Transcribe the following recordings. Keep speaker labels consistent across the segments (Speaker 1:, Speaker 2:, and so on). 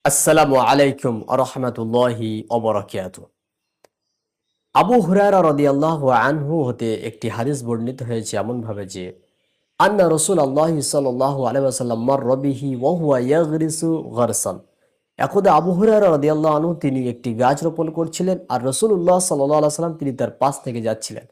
Speaker 1: আসসালামু আলাইকুম আরহামাতুল্লাহি ওয়াবারাকাতুহু। আবু হুরায়রা রাদিয়াল্লাহু আনহু হতে একটি হাদিস বর্ণিত হয়েছে এমন ভাবে যে আন্না রাসূলুল্লাহ সাল্লাল্লাহু আলাইহি ওয়াসাল্লাম মাররা বিহি ওয়া হুয়া ইয়াগরিসু গারসান। একদা আবু হুরায়রা রাদিয়াল্লাহু আনহু তিনি একটি গাছ রোপণ করছিলেন আর রাসূলুল্লাহ সাল্লাল্লাহু আলাইহি ওয়াসাল্লাম তিনি তার পাশ থেকে যাচ্ছিলেন।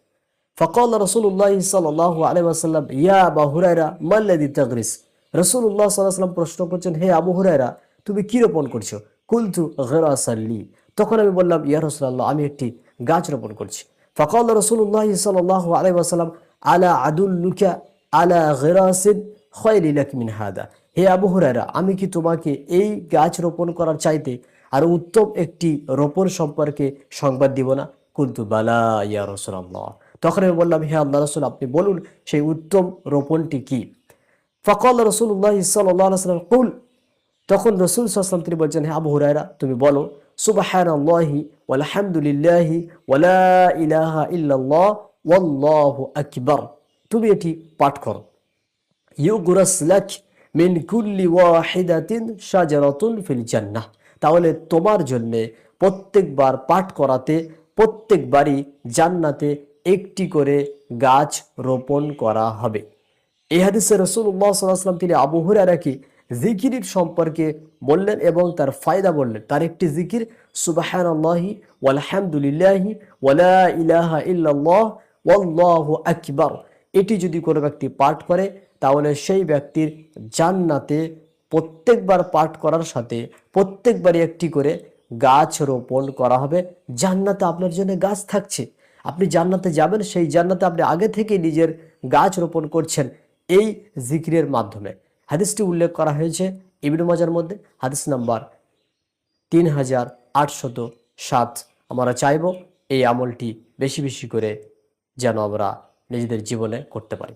Speaker 1: ফাকাল রাসূলুল্লাহ সাল্লাল্লাহু আলাইহি ওয়াসাল্লাম ইয়া আবু হুরায়রা মাল্লাযী তাগরিস। রাসূলুল্লাহ সাল্লাল্লাহু আলাইহি ওয়াসাল্লাম প্রশ্ন করছেন, হে আবু হুরায়রা, তুমি কি রোপণ করছো? কুলতু গরাসান লি। তখন আমি বললাম, ইয়া রাসূলুল্লাহ, আমি একটি গাছ রোপণ করছি। ফাকাল রাসূলুল্লাহ সাল্লাল্লাহু আলাইহি ওয়াসাল্লাম আলা আদুল্লুকা আলা গরাসিন খায়রি লাক মিন হাদা। হে আবু হুরায়রা, আমি কি তোমাকে এই গাছ রোপণ করার চাইতে আর উত্তম একটি রোপণ সম্পর্কে সংবাদ দিব না? কুলতু বালা ইয়া রাসূলুল্লাহ। তখন আমি বললাম, হে আল্লাহ রাসূল, আপনি বলুন সেই উত্তম রোপণটি কি? ফাকাল রাসূলুল্লাহ সাল্লাল্লাহু আলাইহি ওয়াসাল্লাম কুল। তখন রাসূল সাল্লাল্লাহু আলাইহি ওয়াসাল্লাম তিনি বলছেন, হে আবু হুরায়রা, তুমি বলো সুবহানাল্লাহি ওয়ালহামদুলিল্লাহি ওয়ালা ইলাহা ইল্লাল্লাহ ওয়াল্লাহু আকবার। তুমি এটি পাঠ করো। ইউগরাস লাক মিন কুল্লি ওয়াহিদাতিন শাজারাতুন ফিল জান্নাহ। তাহলে তোমার জন্য প্রত্যেকবার পাঠ করাতে প্রত্যেকবারই জান্নাতে একটি করে গাছ রোপণ করা হবে। এই হাদিসে রাসূলুল্লাহ সাল্লাল্লাহু আলাইহি ওয়াসাল্লাম তিনি আবু হুরায়রাকে জিকিরের সম্পর্কে বললেন এবং তার ফায়দা বললেন। তার একটি জিকির সুবহানাল্লাহি ওয়ালহামদুলিল্লাহি ওয়ালা ইলাহা ইল্লাল্লাহ ওয়াল্লাহু আকবার। এটি যদি কোনো ব্যক্তি পাঠ করে তাহলে সেই ব্যক্তির জান্নাতে প্রত্যেকবার পাঠ করার সাথে প্রত্যেকবারই একটি করে গাছ রোপণ করা হবে। জান্নাতে আপনার জন্য গাছ থাকছে, আপনি জান্নাতে যাবেন, সেই জান্নাতে আপনি আগে থেকে নিজের গাছ রোপণ করছেন এই জিকিরের মাধ্যমে। হাদিসটি উল্লেখ করা হয়েছে ইবনে মাজার মধ্যে, হাদিস নাম্বার 3807। আমরা চাইব এই আমলটি বেশি বেশি করে যেন আমরা নিজেদের জীবনে করতে পারি।